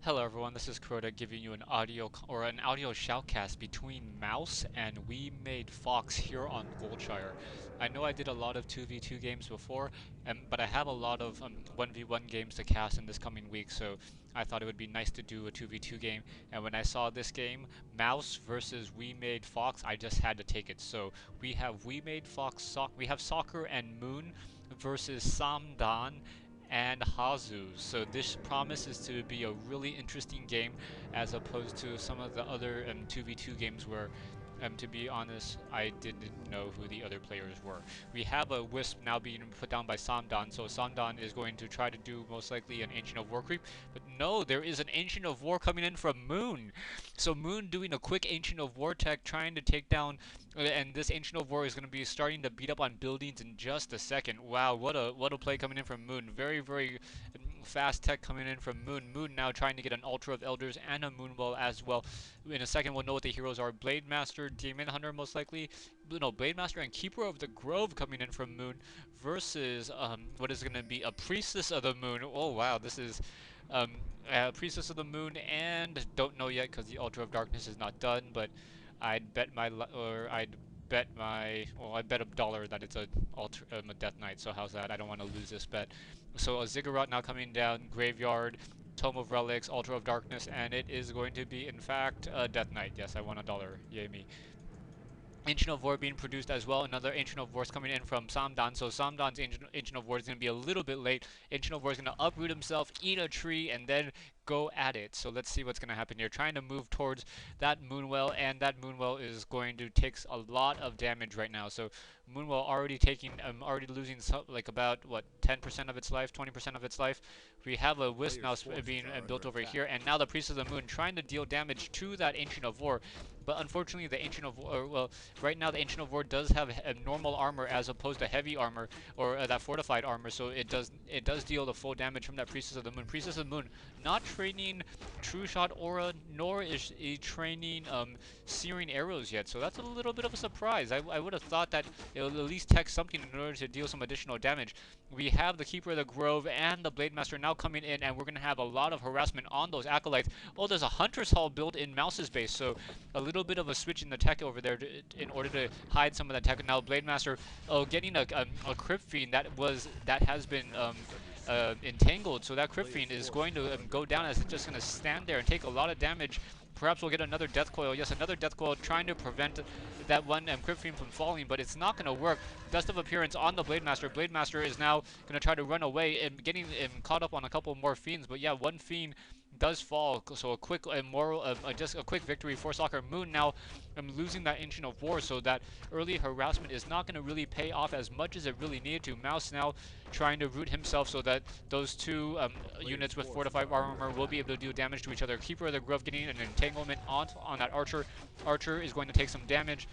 Hello everyone, this is Crota giving you an audio shoutcast between Mouse and WeMadeFox here on Goldshire. I know I did a lot of 2v2 games before, but I have a lot of 1v1 games to cast in this coming week, so I thought it would be nice to do a 2v2 game. And when I saw this game, Mouse versus WeMadeFox, I just had to take it. So we have we have Soccer and Moon versus Samdan and Hazu. So this promises to be a really interesting game as opposed to some of the other 2v2 games where to be honest, I didn't know who the other players were. We have a Wisp now being put down by Samdan, so Samdan is going to try to do most likely an Ancient of War creep, but no, there is an Ancient of War coming in from Moon. So Moon doing a quick Ancient of War tech, trying to take down, and this Ancient of War is going to be starting to beat up on buildings in just a second. Wow, what a play coming in from Moon. Very fast tech coming in from Moon. Moon now trying to get an Ultra of Elders and a Moonwell as well. In a second, we'll know what the heroes are. Blade Master, Demon Hunter most likely. No, Blade Master and Keeper of the Grove coming in from Moon versus what is going to be a Priestess of the Moon. Oh wow, this is Priestess of the Moon, and don't know yet because the Ultra of Darkness is not done. But I'd bet my well, I bet $1 that it's a Death Knight. So how's that? I don't want to lose this bet. So a Ziggurat now coming down, Graveyard, Tome of Relics, Ultra of Darkness, and it is going to be, in fact, a Death Knight. Yes, I won $1. Yay me. Ancient of War being produced as well. Another Ancient of War is coming in from Samdan. So Samdan's Ancient of War is going to be a little bit late. Ancient of War is going to uproot himself, eat a tree, and then go at it. So let's see what's going to happen here. Trying to move towards that Moonwell, and that Moonwell is going to take a lot of damage right now. So Moonwell already taking, already losing like about what 10% of its life, 20% of its life. We have a Wisp now being built over here, and now the Priest of the Moon trying to deal damage to that Ancient of War. But unfortunately, the Ancient of War, well, right now the Ancient of War does have a normal armor as opposed to heavy armor or that fortified armor, so it does deal the full damage from that Priestess of the Moon. Priestess of the Moon not training True Shot Aura, nor is he training Searing Arrows yet, so that's a little bit of a surprise. I would have thought that it would at least tech something in order to deal some additional damage. We have the Keeper of the Grove and the Blade Master now coming in, and we're going to have a lot of harassment on those Acolytes. Oh, there's a Hunter's Hall built in Mouse's base, so a little bit of a switch in the tech over there in order to hide some of that tech. Now Blade Master, getting a Crypt Fiend that has been entangled, so that Crypt Fiend is going to go down as it's just going to stand there and take a lot of damage. Perhaps we'll get another Death Coil. Yes, another Death Coil trying to prevent that one Crypt Fiend from falling, but it's not going to work. Dust of Appearance on the Blade Master. Blade Master is now going to try to run away and getting caught up on a couple more Fiends, but yeah, one Fiend does fall, so a quick just a quick victory for Soccer. Moon now losing that Ancient of War, so that early harassment is not going to really pay off as much as it really needed to. Mouse now trying to root himself so that those two units with fortified armor will be able to deal damage to each other. Keeper of the Grove getting an entanglement on that Archer. Archer is going to take some damage.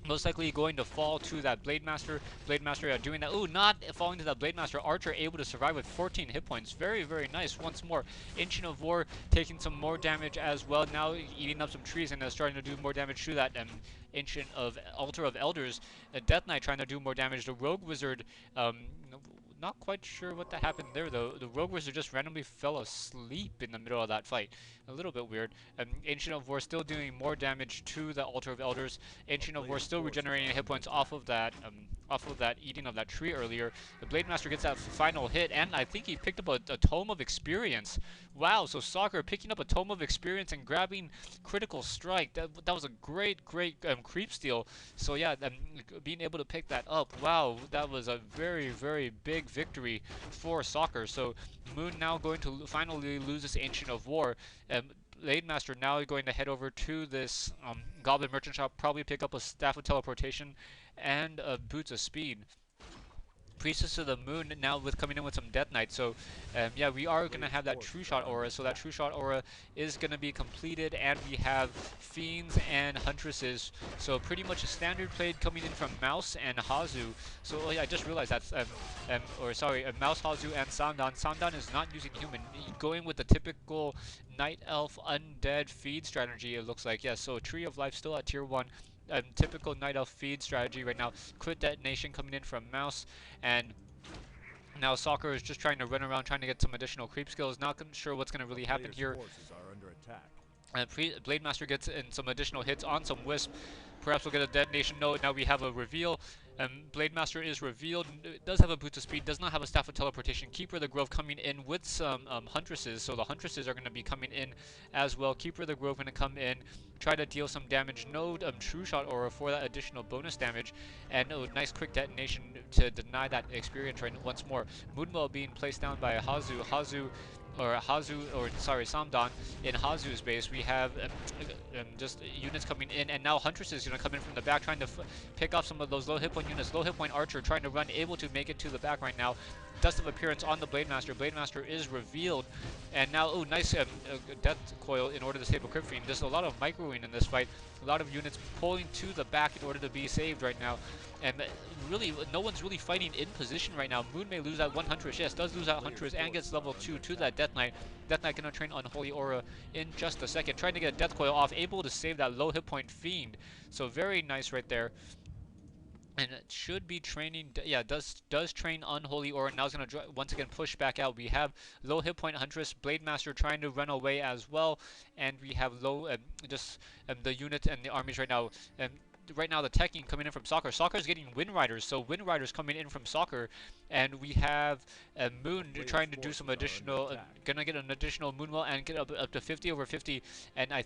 Most likely going to fall to that Blade Master. Blade Master doing that. Ooh, not falling to that Blade Master. Archer able to survive with 14 hit points. Very nice. Once more, Ancient of War taking some more damage as well. Now eating up some trees and starting to do more damage to that Ancient of Altar of Elders. Death Knight trying to do more damage. The Rogue Wizard, not quite sure what that happened there though. The Rogue Wizard just randomly fell asleep in the middle of that fight. A little bit weird. Ancient of War still doing more damage to the Altar of Elders. Ancient of War still regenerating hit points off of that eating of that tree earlier. The Blade Master gets that final hit, and I think he picked up a Tome of Experience. Wow, so Soccer picking up a Tome of Experience and grabbing Critical Strike. That was a great creep steal. So yeah, being able to pick that up. Wow, that was a very big victory for Soccer. So Moon now going to finally lose this Ancient of War. Blade Master now going to head over to this Goblin Merchant Shop, probably pick up a Staff of Teleportation and Boots of Speed. Priestess of the Moon now with coming in with some Death Knight. So yeah, we are going to have that True Shot Aura. So that True Shot Aura is going to be completed, and we have Fiends and Huntresses. So pretty much a standard play coming in from Mouse and Hazu. So oh yeah, I just realized that's Mouse, Hazu, and Samdan. Samdan is not using human, going with the typical Night Elf Undead feed strategy, it looks like. Yes, so Tree of Life still at tier 1. Typical Night Elf feed strategy right now. Crit Detonation coming in from Mouse, and Now Soccer is just trying to run around, trying to get some additional creep skills. Not sure what's going to really happen here. Blade Master gets in some additional hits on some Wisp. Perhaps we'll get a detonation. No, now we have a reveal. Blade Master is revealed. It does have a boost of speed. Does not have a staff of teleportation. Keeper of the Grove coming in with some Huntresses. So the Huntresses are going to be coming in as well. Keeper of the Grove going to come in, try to deal some damage. No True Shot Aura for that additional bonus damage. And a nice quick detonation to deny that experience right once more. Moonwell being placed down by Hazu. Samdan in Hazu's base. We have just units coming in, and now Huntress is going to come in from the back, trying to pick off some of those low hit point units. Low hit point Archer trying to run, able to make it to the back right now. Dust of Appearance on the Blade Master. Blade Master is revealed, and now, oh, nice Death Coil in order to save a Crypt Fiend. There's a lot of microing in this fight. A lot of units pulling to the back in order to be saved right now. And really, no one's really fighting in position right now. Moon may lose that one Huntress. Yes, does lose that Huntress and gets level 2 to that Death Knight. Death Knight gonna train Unholy Aura in just a second. Trying to get a Death Coil off, able to save that low hit point Fiend. So very nice right there. And it should be training, yeah, does train Unholy Aura. Now it's going to once again push back out. We have low hit point Huntress, Blade Master trying to run away as well. And we have low, the units and the armies right now. Right now the teching coming in from Soccer. Soccer's getting Wind Riders, so Wind Riders coming in from Soccer, and we have Moon trying to do some additional, gonna get an additional Moonwell and get up to 50 over 50, and I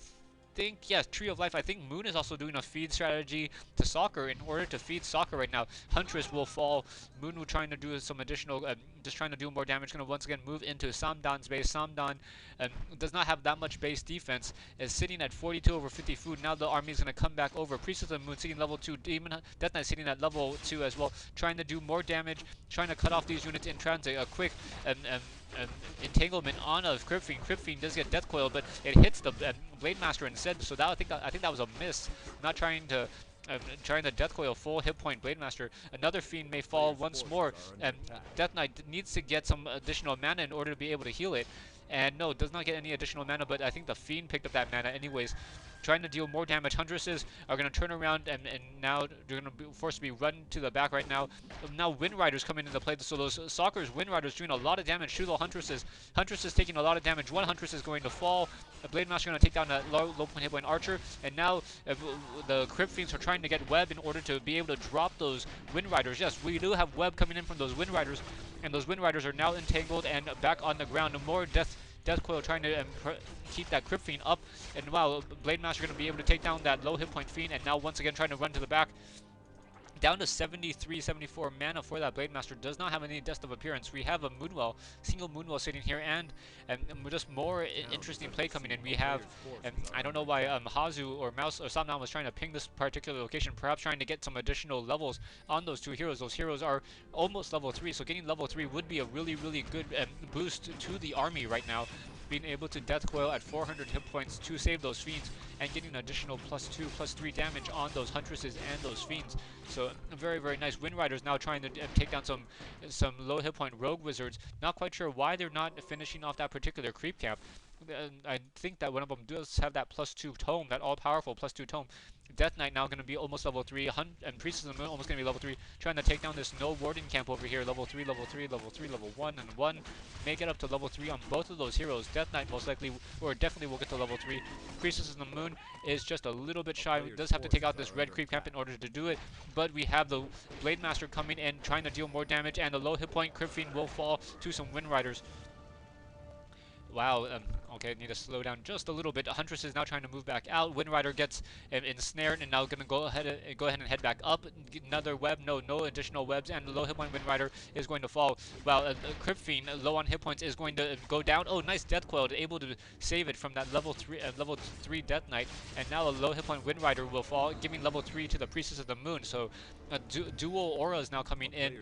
think, yes, Tree of Life. I think Moon is also doing a feed strategy to Soccer in order to feed Soccer right now. Huntress will fall. Moon will trying to do some additional, just trying to do more damage. Going to once again move into Samdan's base. Samdan does not have that much base defense. Is sitting at 42 over 50 food. Now the army is going to come back over. Priestess of the Moon sitting level 2. Demon Death Knight sitting at level 2 as well. Trying to do more damage. Trying to cut off these units in transit. A quick entanglement on a Crypt Fiend. Crypt Fiend does get Death Coil, but it hits the Blade Master instead. So that I think that was a miss. Not trying to Death Coil full hit point Blade Master. Another Fiend may fall once more, and Death Knight needs to get some additional mana in order to be able to heal it. And no, does not get any additional mana, but I think the Fiend picked up that mana anyways. Trying to deal more damage. Huntresses are going to turn around, and now they're going to be forced to be run to the back right now. Now Wind Riders coming into play. So those Soccer's Wind Riders doing a lot of damage to the Huntresses. Huntresses taking a lot of damage. One Huntress is going to fall. The Blade Master going to take down that low point hit point Archer. And now the Crypt Fiends are trying to get Web in order to be able to drop those Wind Riders. Yes, we do have Web coming in from those Wind Riders. And those Wind Riders are now entangled and back on the ground. More Death Coil trying to keep that Crypt Fiend up, and wow, Blade Master going to be able to take down that low hit point Fiend, and now once again trying to run to the back. Down to 73, 74 mana for that Blade Master. Does not have any Dust of Appearance. We have a Moonwell, single Moonwell sitting here, and just more interesting play coming in. We have, I don't know why Hazu or Mouse or Samdan was trying to ping this particular location, perhaps trying to get some additional levels on those two heroes. Those heroes are almost level 3, so getting level 3 would be a really, really good boost to the army right now. Being able to Death Coil at 400 hit points to save those Fiends, and getting an additional +2, +3 damage on those Huntresses and those Fiends. So very, very nice. Wind Riders now trying to take down some low hit point Rogue Wizards. Not quite sure why they're not finishing off that particular creep camp. I think that one of them does have that +2 tome, that all-powerful +2 tome. Death Knight now going to be almost level 3, and Priestess of the Moon almost going to be level 3, trying to take down this no warden camp over here, level 3, level 3, level 3, level 1, and 1. May get up to level 3 on both of those heroes. Death Knight most likely, or definitely will get to level 3. Priestess of the Moon is just a little bit shy, does have to take out this red creep camp in order to do it, but we have the Blade Master coming in, trying to deal more damage, and the low hit point Crypt Fiend will fall to some Wind Riders. Wow, okay, need to slow down just a little bit. Huntress is now trying to move back out. Wind Rider gets ensnared and now going to go ahead and head back up. Another web, no additional webs, and the low hit point Wind Rider is going to fall. Wow, Crypt Fiend, low on hit points, is going to go down. Oh, nice Death Coil, able to save it from that level 3 Death Knight. And now a low hit point Wind Rider will fall, giving level 3 to the Priestess of the Moon. So dual auras now coming in,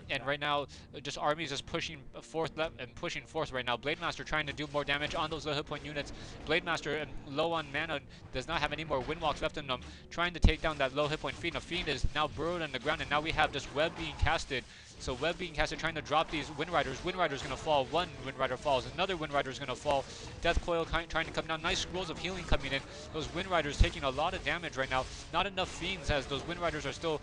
and right now just armies just pushing forth right now. Blade Master trying to do more damage on those low hit point units. Blade Master low on mana, does not have any more Windwalks left in them, trying to take down that low hit point Fiend. A Fiend is now burrowed on the ground, and now we have this web being casted. So web being casted, trying to drop these Wind Riders. Wind Rider's gonna fall. One Wind Rider falls. Another Wind Rider's gonna fall. Death Coil trying to come down. Nice scrolls of healing coming in. Those Wind Riders taking a lot of damage right now. Not enough Fiends as those Wind Riders are still...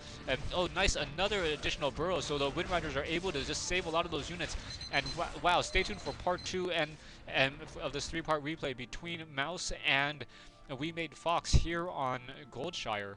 oh, nice. Another additional burrow. So the Wind Riders are able to just save a lot of those units. And wow, stay tuned for part 2 and of this 3-part replay between Mouz and WeMadeFox here on Goldshire.